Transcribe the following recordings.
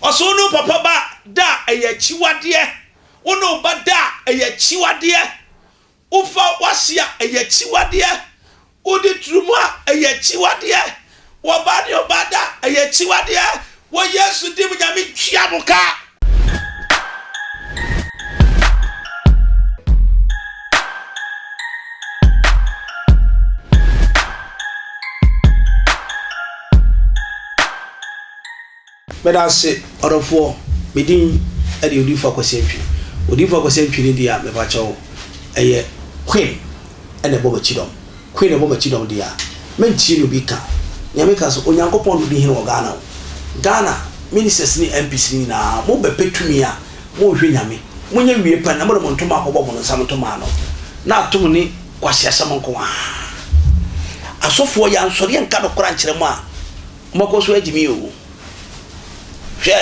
oso no papa ba da eye chiwade wono ba da eye chiwade ufa wasia eye chiwade udi trumu a eye chiwade wobade obada eye chiwade wo Yesu dim nyame twia boka medase orofo medin ade odifo kwasentwi ni dia mebacho eye queen ene boba chidom queen e boba chidom dia menti no bika nyame ka so onyankopon do di hin wo Ghana ministers ni MPs ni na mo be petumi a mo hwe nyame mo nya wie pa na mo ntoma akobọ mo nsam toma no na atom ni kwasiasam nko a asofo ya nsori nka no kora nkyere mo a mokoso agimi o hwe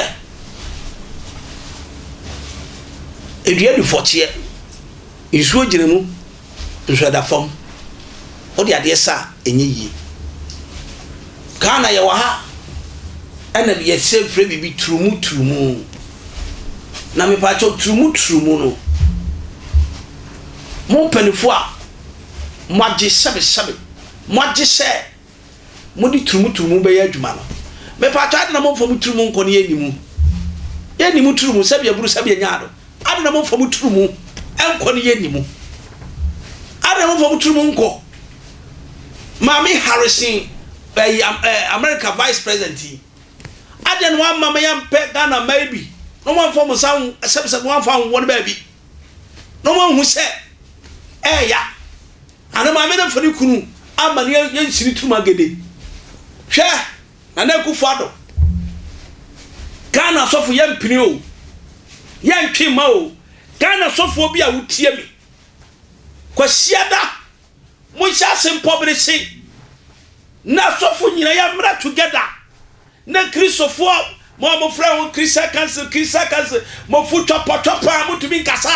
edua du fotie isuo gire mu nso da fam odi ade sa enye yi Ghana ye wa ha ena ye se frɛ bibi trumu na me pa cho trumu no mo panifo a mo age sebe mo age se mo di trumu be ya adwuma no me pa cho ade na mo fam trumu nko ne yenimu trumu sebe ya buru sebe nyaado ade na mo fam trumu enko ne yenimu ade na mo fam trumu nko Mami Harrison America vice president aden one mama yam pe Ghana maybe no one for some accept one found one baby no one who said ya and my men for the kunu amani yan siri tuma gede hwe na na ku fado Ghana so for yam pini o yan twima o Ghana so for bi a wutie mi kwasiada mo sha sempobrisi na so for nyina ya mra together na Christopher mo frɛ won Christian council mo fu topa mo tumi nkasa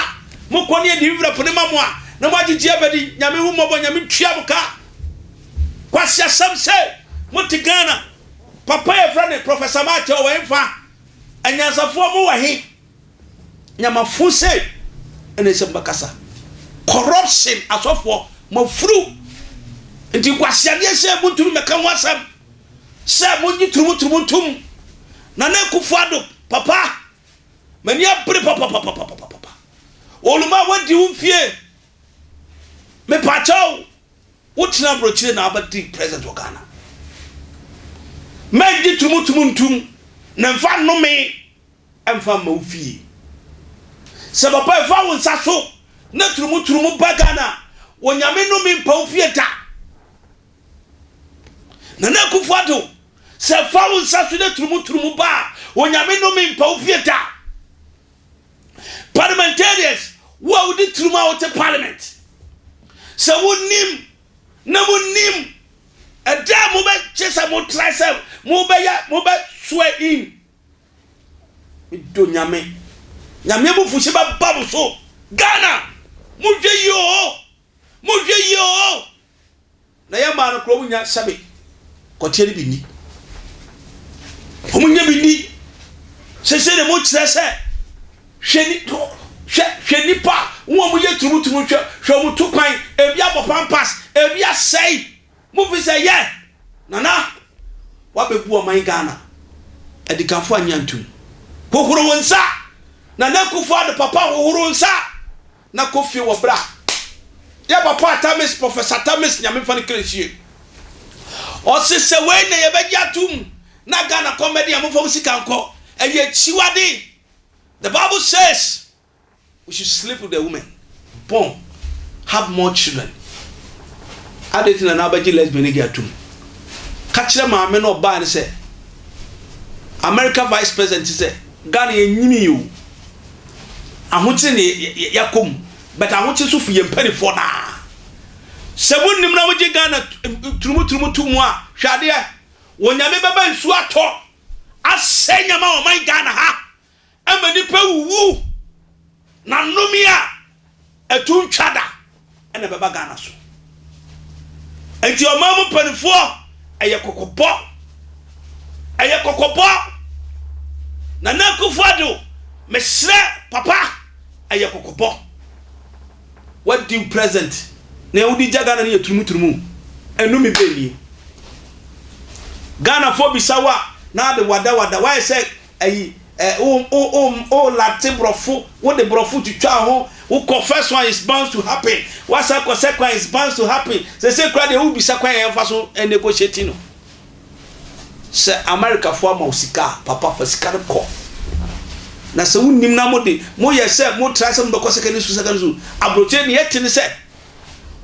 mo kɔne edi wura pone ma mo a na mo agye abadi nyame hu mo bo nyame twia boka kwasia samse mo ti Ghana papa e frɛ ne professor Mate o wenfa anyansafo mo wa he nyama fu se ene se mbakasa corruption asofo mo furu nti kwasia de se mo tumi meka ho asam se mo nyi trumu na na kufado papa mani abre papa oluma wadi umfie me pachao utina brochire na abadi president of Ghana meji trumu na mfa no me emfa ma ufie se papa efa wonsa so na trumu ba Ghana wonyame no me mpa ufie da na na kufado se fawo nsasu de trumu ba onyame no me mpa ofieta parliamentarians wo udi trumu out parliament se wonim na wonim ada mo be chesa mo trasa mo be swear in do nyame mo fushi ba babu so Ghana mo hwe yo na ya ma no kro nya sabe kotie bi ni omunya bini sese de mo kyerese hwani pa wo mo ye trumu hwe mo to kwan ebi abopampas ebi asai mo fi say ye nana wa bebu o man Ghana edikanfo anyantum hohoro wonsa nana kufu ade papa hohoro wonsa na kofi wo bra ya papa Tamis professor Tamis nyame fa ne krechie o sese we na ye begyatum na Ghana comedy amofo sika nko eye chiwade. The Bible says we should sleep with the women, born, have more children. Adetina na abaji lesbian giatum kachira maame no ba ne say America vice president say Ghana enyimi yo ahoche ne yakom but ahoche so fu yempani for na sebunim na woje Ghana trumu a hwade wonyame baba nsu ato asenya ma o man Ghana ha amani pa wu na nomia etuntwada ene baba Ghana so enti o ma mu panifo eye kokobo Nana Akufo-Addo mesre papa aye kokopo what do present na udi jaga na ye turumu enu mi beni Ghana for bisawa na de wada why say ayi latte brofo what the brofo to twa ho who first one is bound to happen what's that second one is bound to happen say crowd dey who bisa kwan e fa so negotiating no say America for ma usika papa for sika ko na se wunnim na mode mo ye se mo trasem do ko second so abroche ne yeti ne se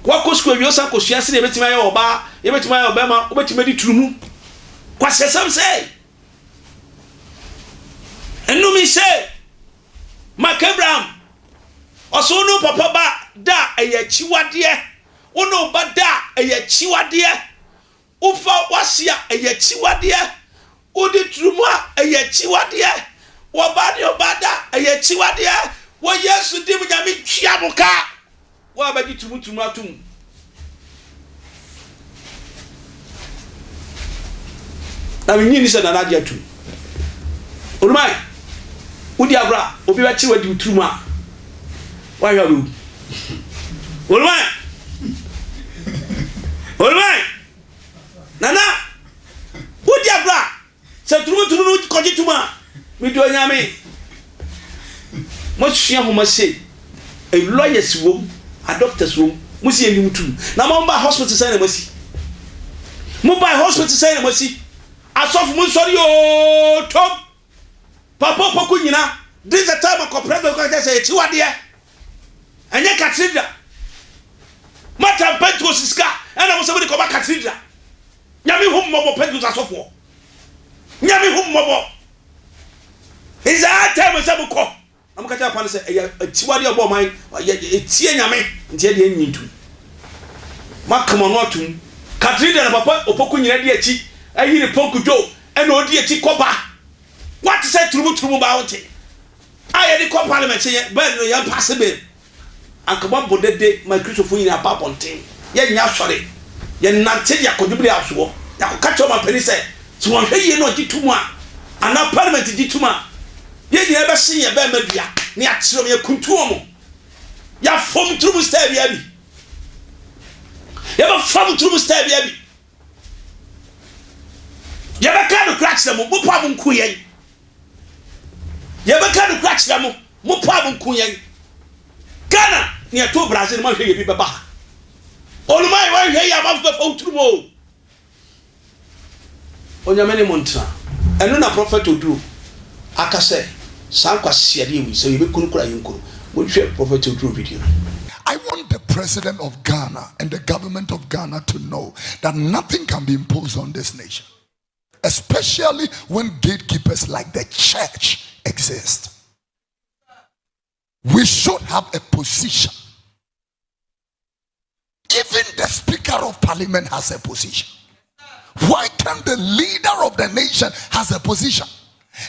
wako school wi osan ko suase ne betima ye oba ye betima ye obema obetima di turumu kwase sam say enu mi say Makabram oso no papa ba da eye chiwade ono ba da eye chiwade ufa wasia eye chiwade odi turumu eye chiwade wabadi obada eye chiwade wo Yesu dim nyame twia muka wo abadi turumu atum na nyini se na nadia tu olumai udi abra obi ba chiwade turumu a wa ya ru olumai nana udi abra se turumu koji tuma mi do nyame mo hia ho ma say a lawyers wom a doctors wom mo si enim tu na mo ba hospital say na mo si mo ba hospital say na mo si asof mo sori o top papa poko nyina this the time ko president ko say ti wade anya cathedral mata Pentecost ska ana mo sabodi ko ba cathedral nyame hom mo Pentecost asofo nyame hom mo is that time say mo ko am ka ta pan say ti wade obo man tie nyame ntie de nyintu makama no atum cathedral na papa opoko nyina de achi ayi ne ponkujo ena odi achi koba what say turumu ba wote aye de ko parliament ye ba no ya pass be ankaba bodede my Christopher nyina pa ponten ye nya sore ye nante ya kodubri aso ya ko kacho ma pani say so won hwe no gitumu a ana parliament gituma ye de ebe sin ye ba madua ne akyerem ye kuntuo mo ya fom turumu star bia bi ye ba fom turumu star bia bi ye ba ka no crack them mo pa mo nkuyen ye ba ka no crack them mo pa mo nkuyen Ghana ni to Brazil ma hwe ye bi baba olumai wa hwe ya ma fa turumu onyamene montra enu na prophet Oduro akase sankwa siade wi so yebe kunukura yinkuru mo hwe prophet Oduro video. I want the president of Ghana and the government of Ghana to know that nothing can be imposed on this nation, especially when gatekeepers like the church exist. We should have a position. Even the Speaker of Parliament has a position. Why can't the leader of the nation has a position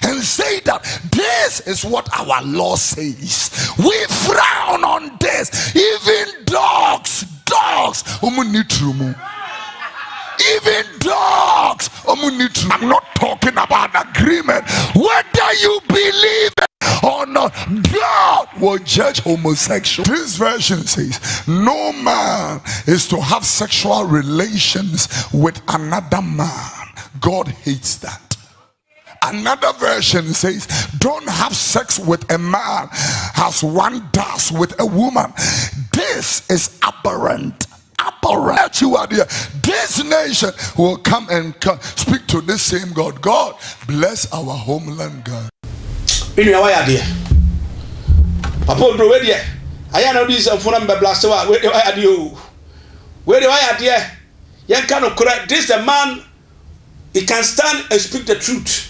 and say that this is what our law says? We frown on this. Even dogs, even dogs. I'm not talking about agreement. Whether you believe it or not, God will judge homosexual. This version says no man is to have sexual relations with another man. God hates that. Another version says don't have sex with a man as one does with a woman. This is aberrant. You are there. This nation will come and speak to this same God. God bless our homeland, God. In your way, dear Papa Oduro, where dear I know this and for number blast. Where do I do? Where do I dear? Yan cannot correct this. The man, he can stand and speak the truth.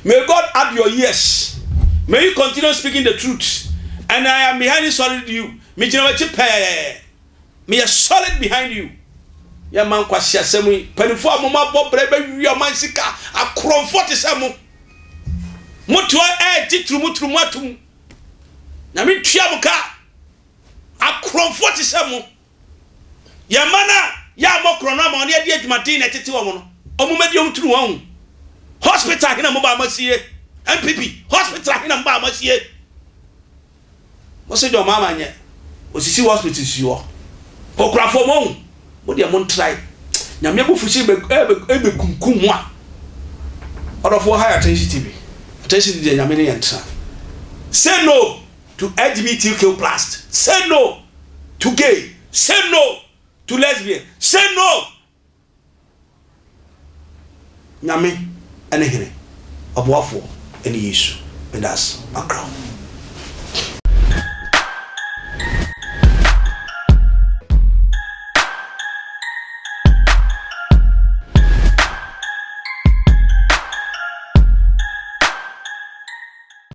May God add your ears. May you continue speaking the truth. And I am behind you, solid you. Me are solid behind you. Ya man kwasi asemu. Penifo amoma bo brebe wi aman sika akronfo te semu. Moto ti trumu atum. Na me twia muka akronfo te semu. Ya mana ya mokro na ma ne ade adwumaden na tete wo no. Omumadi omturu wo. Hospital hina mo ba masie. MPP hospital hina mba amasie mo se do mama nye osisi hospital si ho okrafo mo de mo ntrai nyame bufushi be kunkum a odofo high attention TV de nyame ne yentra. Say no to LGBTQ+. Say no to gay. Say no to lesbian. Say no. Nyame ene hene oboafo ene Yesu. And that's my crown.